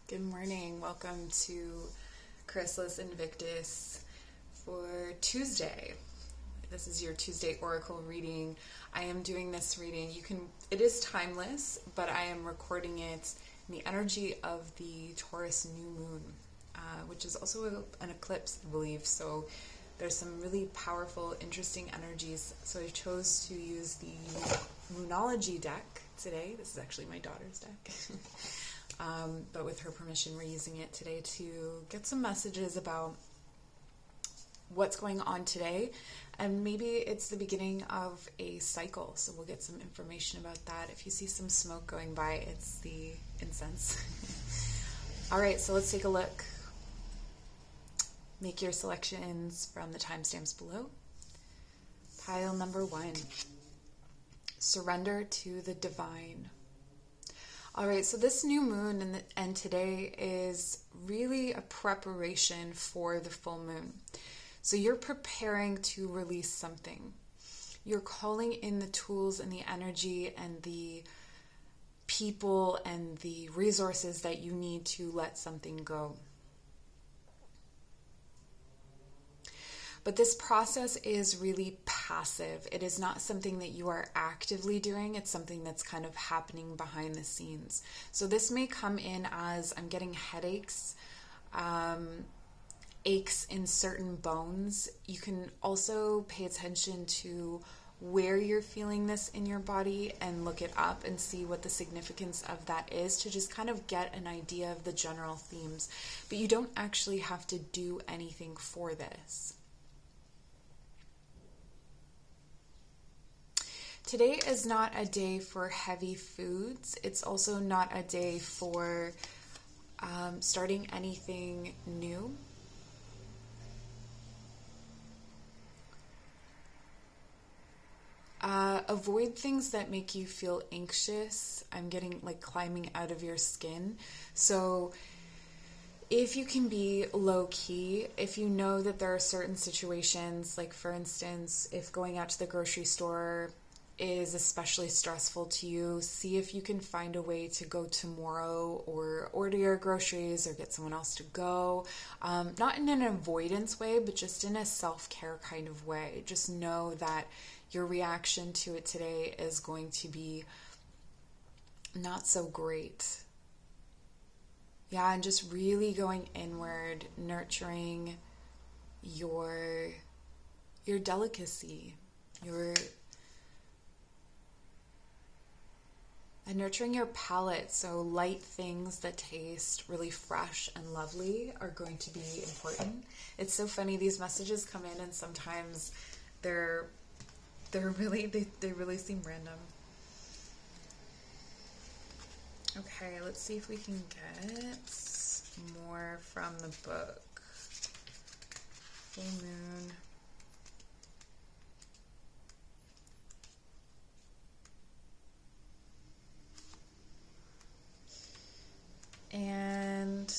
Good morning. Welcome to Chrysalis Invictus for Tuesday. This is your Tuesday Oracle reading. I am doing this reading. It is timeless, but I am recording it in the energy of the Taurus new moon, which is also an eclipse, I believe. So there's some really powerful, interesting energies. So I chose to use the Moonology deck today. This is actually my daughter's deck. But with her permission, we're using it today to get some messages about what's going on today. And maybe it's the beginning of a cycle, so we'll get some information about that. If you see some smoke going by, it's the incense. All right, so let's take a look. Make your selections from the timestamps below. Pile number 1. Surrender to the divine. All right, so this new moon and today is really a preparation for the full moon. So you're preparing to release something. You're calling in the tools and the energy and the people and the resources that you need to let something go. But this process is really passive. It is not something that you are actively doing. It's something that's kind of happening behind the scenes. So this may come in as I'm getting headaches, aches in certain bones. You can also pay attention to where you're feeling this in your body and look it up and see what the significance of that is to just kind of get an idea of the general themes. But you don't actually have to do anything for this. Today is not a day for heavy foods. It's also not a day for starting anything new. Avoid things that make you feel anxious. I'm getting like climbing out of your skin. So if you can be low key, if you know that there are certain situations, like for instance, if going out to the grocery store is especially stressful to you, see if you can find a way to go tomorrow or order your groceries or get someone else to go. Not in an avoidance way, but just in a self-care kind of way. Just know that your reaction to it today is going to be not so great. Yeah, and just really going inward, nurturing your delicacy, and nurturing your palate. So light things that taste really fresh and lovely are going to be important. It's so funny, these messages come in and sometimes they really seem random. Okay, let's see if we can get more from the book. Full moon. And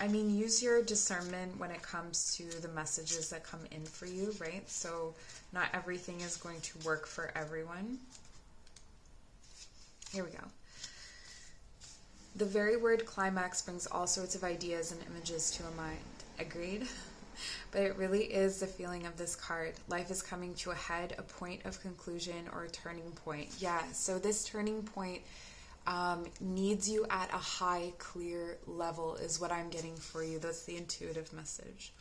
I mean, use your discernment when it comes to the messages that come in for you, right? So not everything is going to work for everyone. Here we go. The very word climax brings all sorts of ideas and images to a mind. Agreed? But it really is the feeling of this card. Life is coming to a head, a point of conclusion, or a turning point. Yeah, so this turning point needs you at a high, clear level is what I'm getting for you. That's the intuitive message.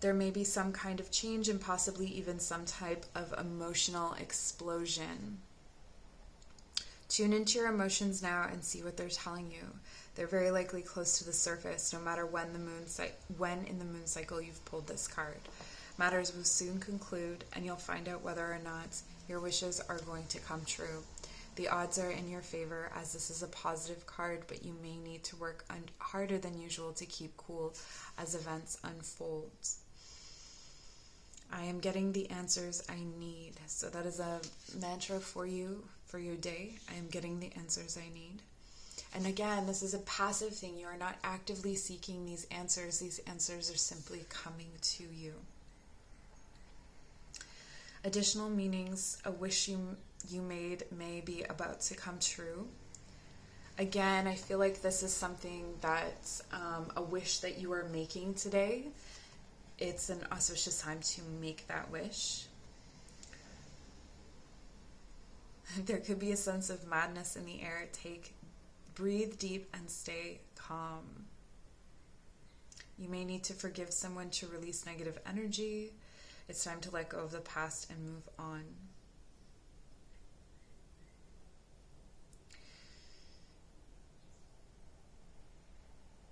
There may be some kind of change and possibly even some type of emotional explosion. Tune into your emotions now and see what they're telling you. They're very likely close to the surface, no matter when in the moon cycle you've pulled this card. Matters will soon conclude, and you'll find out whether or not your wishes are going to come true. The odds are in your favor, as this is a positive card, but you may need to work harder than usual to keep cool as events unfold. I am getting the answers I need. So that is a mantra for you, for your day. I am getting the answers I need. And again, this is a passive thing. You are not actively seeking these answers. These answers are simply coming to you. Additional meanings, a wish you you made may be about to come true. Again, I feel like this is something that's a wish that you are making today. It's an auspicious time to make that wish. There could be a sense of madness in the air. Breathe deep and stay calm. You may need to forgive someone to release negative energy. It's time to let go of the past and move on.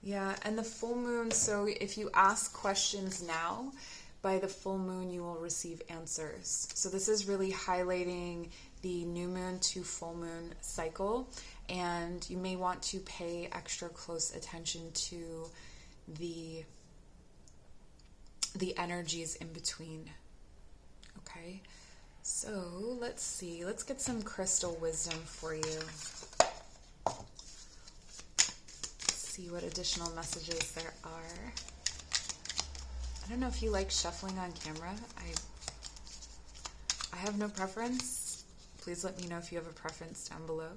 Yeah, and the full moon, so if you ask questions now, by the full moon you will receive answers. So this is really highlighting the new moon to full moon cycle, and you may want to pay extra close attention to the energies in between. Okay, so let's see. Let's get some crystal wisdom for you. See what additional messages there are. I don't know if you like shuffling on camera. I have no preference. Please let me know if you have a preference down below.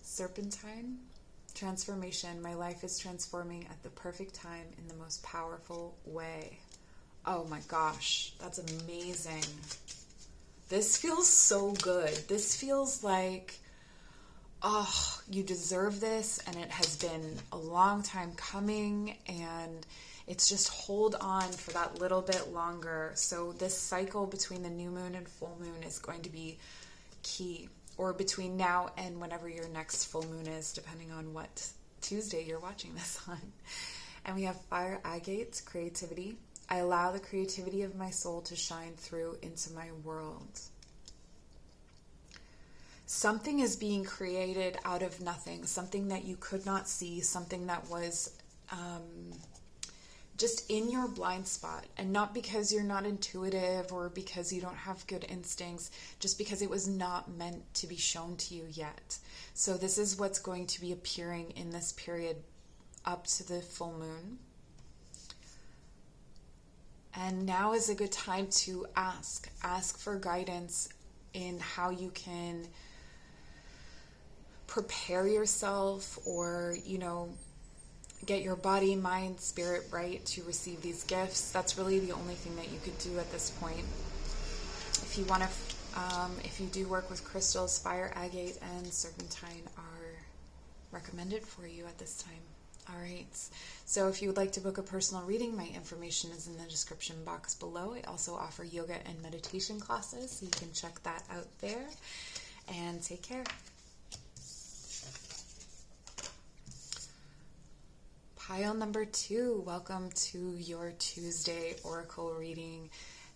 Serpentine, transformation. My life is transforming at the perfect time in the most powerful way. Oh my gosh, that's amazing. This feels so good. This feels like, oh, you deserve this, and it has been a long time coming, and it's just hold on for that little bit longer. So this cycle between the new moon and full moon is going to be key, or between now and whenever your next full moon is, depending on what Tuesday you're watching this on. And we have fire agate, creativity. I allow the creativity of my soul to shine through into my world. Something is being created out of nothing, something that you could not see, something that was just in your blind spot, and not because you're not intuitive or because you don't have good instincts, just because it was not meant to be shown to you yet. So this is what's going to be appearing in this period up to the full moon. And now is a good time to ask for guidance in how you can prepare yourself, or, get your body, mind, spirit right to receive these gifts. That's really the only thing that you could do at this point. If you want to, if you do work with crystals, fire agate and serpentine are recommended for you at this time. All right. So if you would like to book a personal reading, my information is in the description box below. I also offer yoga and meditation classes, so you can check that out there. And take care. Pile number 2, welcome to your Tuesday Oracle reading.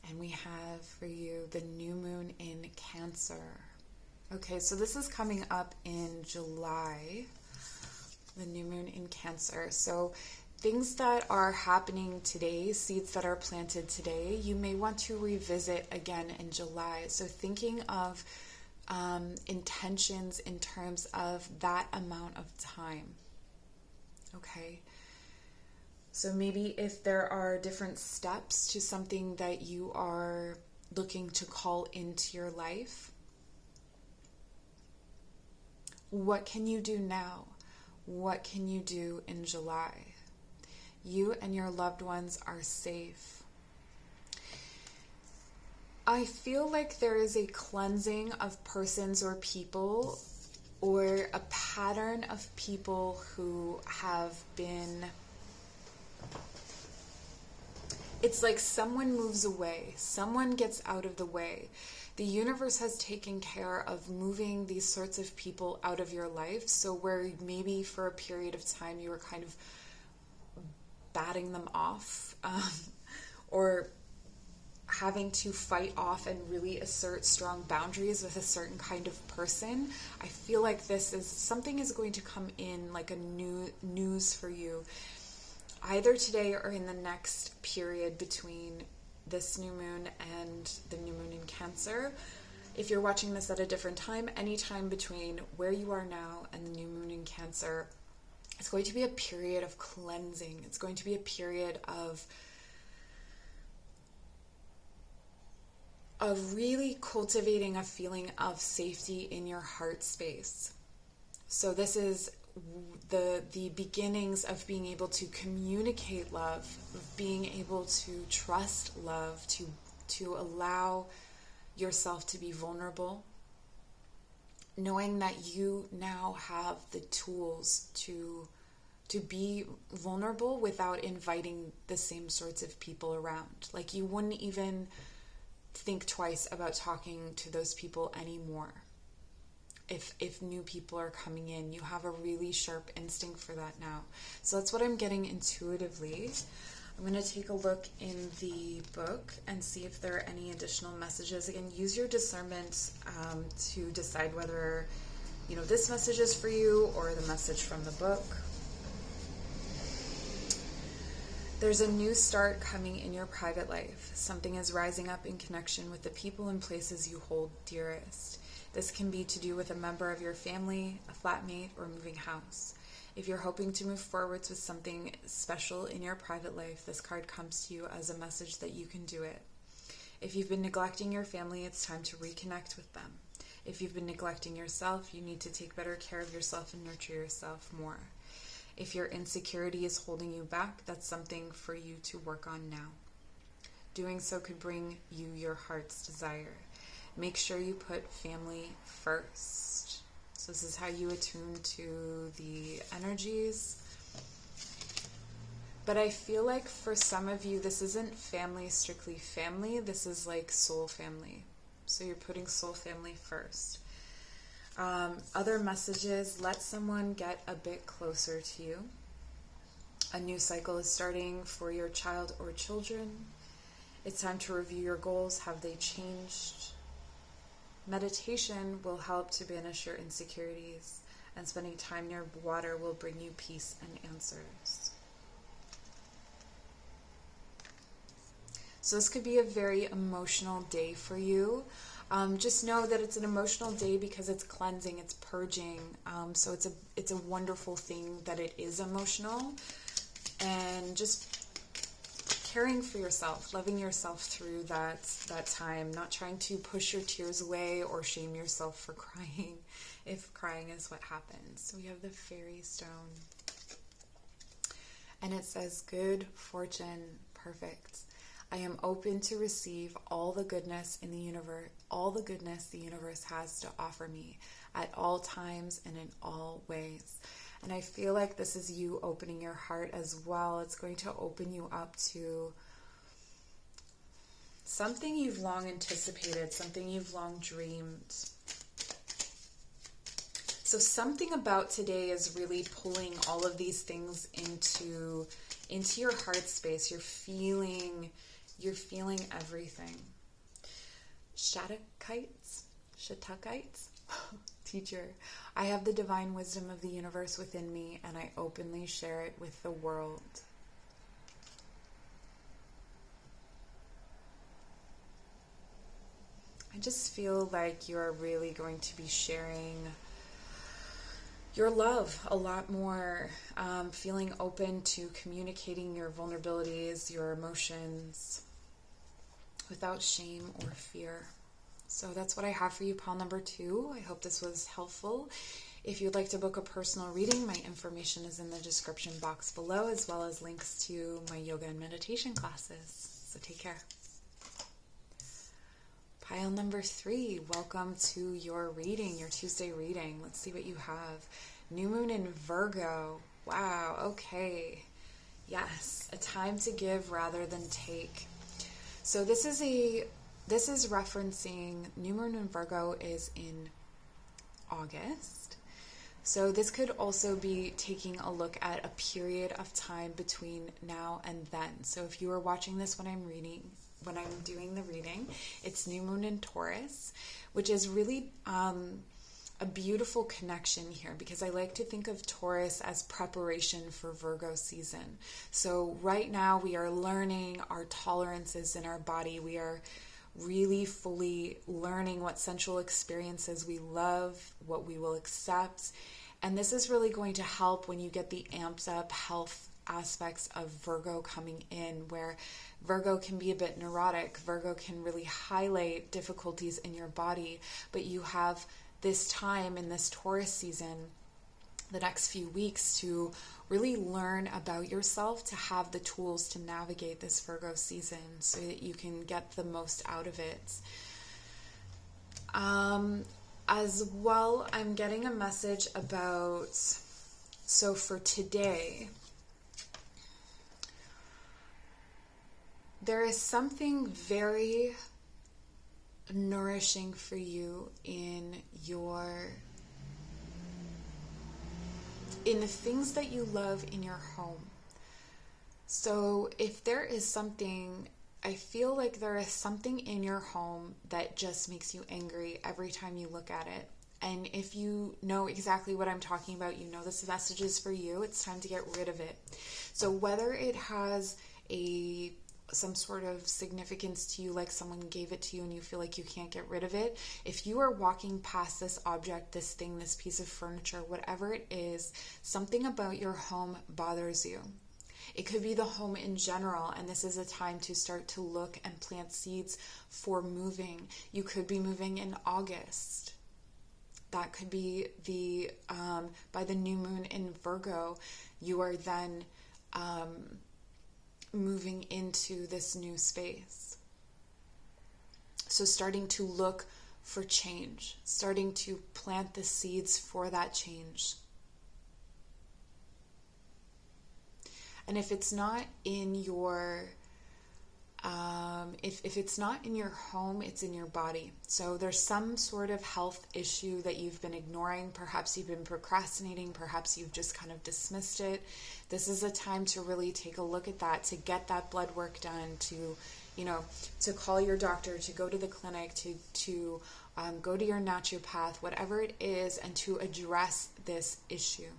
And we have for you the new moon in Cancer. Okay, so this is coming up in July, the new moon in Cancer. So things that are happening today, seeds that are planted today, you may want to revisit again in July. So thinking of intentions in terms of that amount of time. Okay. So maybe if there are different steps to something that you are looking to call into your life, what can you do now? What can you do in July? You and your loved ones are safe. I feel like there is a cleansing of persons or people, or a pattern of people who have been... It's like someone moves away, someone gets out of the way. The universe has taken care of moving these sorts of people out of your life. So where maybe for a period of time you were kind of batting them off, or having to fight off and really assert strong boundaries with a certain kind of person. I feel like something is going to come in like a new news for you, either today or in the next period between this new moon and the new moon in Cancer. If you're watching this at a different time, any time between where you are now and the new moon in Cancer, it's going to be a period of cleansing. It's going to be a period of of really cultivating a feeling of safety in your heart space. So this is the beginnings of being able to communicate love, of being able to trust love, to allow yourself to be vulnerable, knowing that you now have the tools to be vulnerable without inviting the same sorts of people around. Like, you wouldn't even think twice about talking to those people anymore. If new people are coming in, you have a really sharp instinct for that now. So that's what I'm getting intuitively. I'm going to take a look in the book and see if there are any additional messages. Again, use your discernment to decide whether, this message is for you or the message from the book. There's a new start coming in your private life. Something is rising up in connection with the people and places you hold dearest. This can be to do with a member of your family, a flatmate, or moving house. If you're hoping to move forwards with something special in your private life, this card comes to you as a message that you can do it. If you've been neglecting your family, it's time to reconnect with them. If you've been neglecting yourself, you need to take better care of yourself and nurture yourself more. If your insecurity is holding you back, that's something for you to work on now. Doing so could bring you your heart's desire. Make sure you put family first. So this is how you attune to the energies. But I feel like for some of you, this isn't family, strictly family. This is like soul family. So you're putting soul family first. Other messages: let someone get a bit closer to you. A new cycle is starting for your child or children. It's time to review your goals. Have they changed? Meditation will help to banish your insecurities, and spending time near water will bring you peace and answers. So this could be a very emotional day for you. Just know that it's an emotional day because it's cleansing, it's purging. So it's a wonderful thing that it is emotional, and just caring for yourself, loving yourself through that time, not trying to push your tears away or shame yourself for crying, if crying is what happens. So we have the fairy stone, and it says, good fortune, perfect. I am open to receive all the goodness in the universe, all the goodness the universe has to offer me at all times and in all ways. And I feel like this is you opening your heart as well. It's going to open you up to something you've long anticipated, something you've long dreamed. So something about today is really pulling all of these things into your heart space. You're feeling everything. Shattakites, teacher, I have the divine wisdom of the universe within me, and I openly share it with the world. I just feel like you're really going to be sharing your love a lot more, feeling open to communicating your vulnerabilities, your emotions, without shame or fear. So that's what I have for you, pile number 2. I hope this was helpful. If you'd like to book a personal reading, my information is in the description box below, as well as links to my yoga and meditation classes. So take care. Pile number 3, welcome to your reading, your Tuesday reading. Let's see what you have. New moon in Virgo. Wow, okay. Yes, a time to give rather than take. So this is referencing, new moon in Virgo is in August. So this could also be taking a look at a period of time between now and then. So if you are watching this when I'm doing the reading, it's new moon in Taurus, which is really a beautiful connection here, because I like to think of Taurus as preparation for Virgo season. So right now we are learning our tolerances in our body. We are really fully learning what sensual experiences we love, what we will accept. And this is really going to help when you get the amped up health aspects of Virgo coming in, where Virgo can be a bit neurotic. Virgo can really highlight difficulties in your body, but you have this time in this Taurus season, the next few weeks, to really learn about yourself, to have the tools to navigate this Virgo season so that you can get the most out of it. As well, I'm getting a message about, so for today, there is something very nourishing for you in the things that you love in your home. So if there is something, I feel like there is something in your home that just makes you angry every time you look at it. And if you know exactly what I'm talking about, you know this message is for you. It's time to get rid of it. So whether it has some sort of significance to you, like someone gave it to you and you feel like you can't get rid of it, if you are walking past this object, this thing, this piece of furniture, whatever it is, something about your home bothers you. It could be the home in general, and this is a time to start to look and plant seeds for moving. You could be moving in August. That could be by the new moon in Virgo, you are then moving into this new space. So starting to look for change, starting to plant the seeds for that change. And if it's not in your if it's not in your home, it's in your body. So there's some sort of health issue that you've been ignoring. Perhaps you've been procrastinating. Perhaps you've just kind of dismissed it. This is a time to really take a look at that, to get that blood work done, to call your doctor, to go to the clinic, to go to your naturopath, whatever it is, and to address this issue.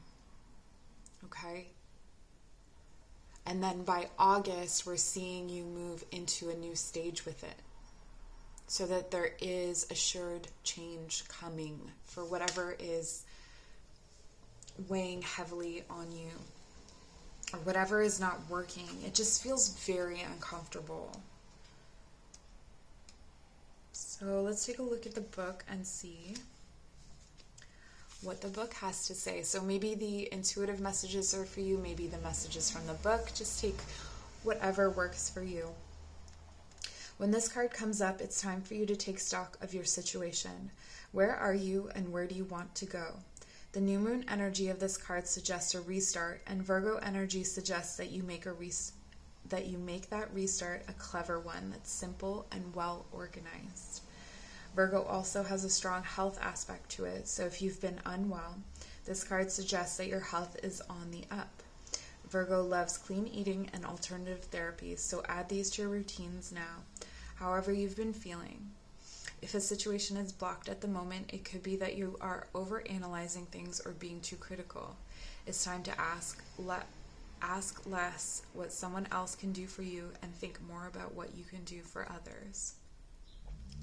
Okay? And then by August, we're seeing you move into a new stage with it, so that there is assured change coming for whatever is weighing heavily on you, or whatever is not working. It just feels very uncomfortable. So let's take a look at the book and see what the book has to say. So maybe the intuitive messages are for you, maybe the messages from the book. Just take whatever works for you. When this card comes up, it's time for you to take stock of your situation. Where are you and where do you want to go? The new moon energy of this card suggests a restart, and Virgo energy suggests that you make that restart a clever one that's simple and well organized. Virgo also has a strong health aspect to it, so if you've been unwell, this card suggests that your health is on the up. Virgo loves clean eating and alternative therapies, so add these to your routines now, however you've been feeling. If a situation is blocked at the moment, it could be that you are overanalyzing things or being too critical. It's time to ask less what someone else can do for you and think more about what you can do for others.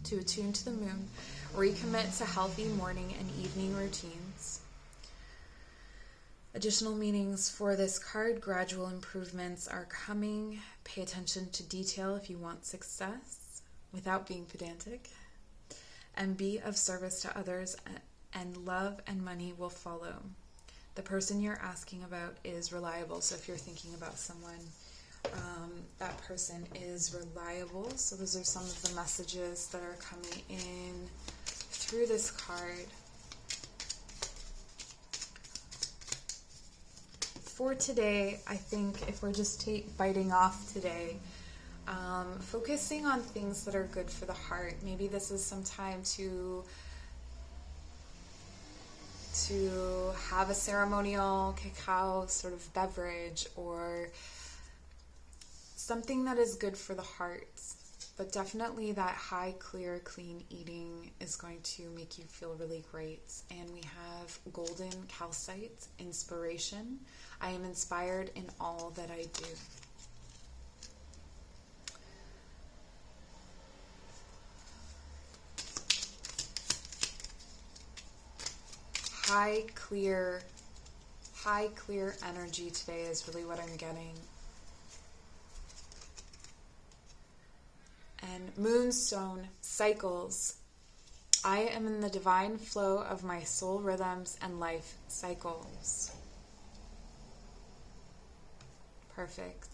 To attune to the moon, recommit to healthy morning and evening routines. Additional meanings for this card: gradual improvements are coming. Pay attention to detail if you want success without being pedantic. And be of service to others, and love and money will follow. The person you're asking about is reliable. So if you're thinking about someone, that person is reliable. So those are some of the messages that are coming in through this card. For today, I think if we're just biting off today, focusing on things that are good for the heart. Maybe this is some time to have a ceremonial cacao sort of beverage, or something that is good for the heart. But definitely that high, clear, clean eating is going to make you feel really great. And we have golden calcite, inspiration. I am inspired in all that I do. high, clear energy today is really what I'm getting. And moonstone cycles. I am in the divine flow of my soul rhythms and life cycles. Perfect.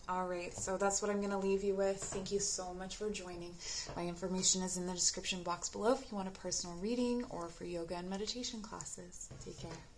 All right, so that's what I'm going to leave you with. Thank you so much for joining. My information is in the description box below if you want a personal reading or for yoga and meditation classes. Take care.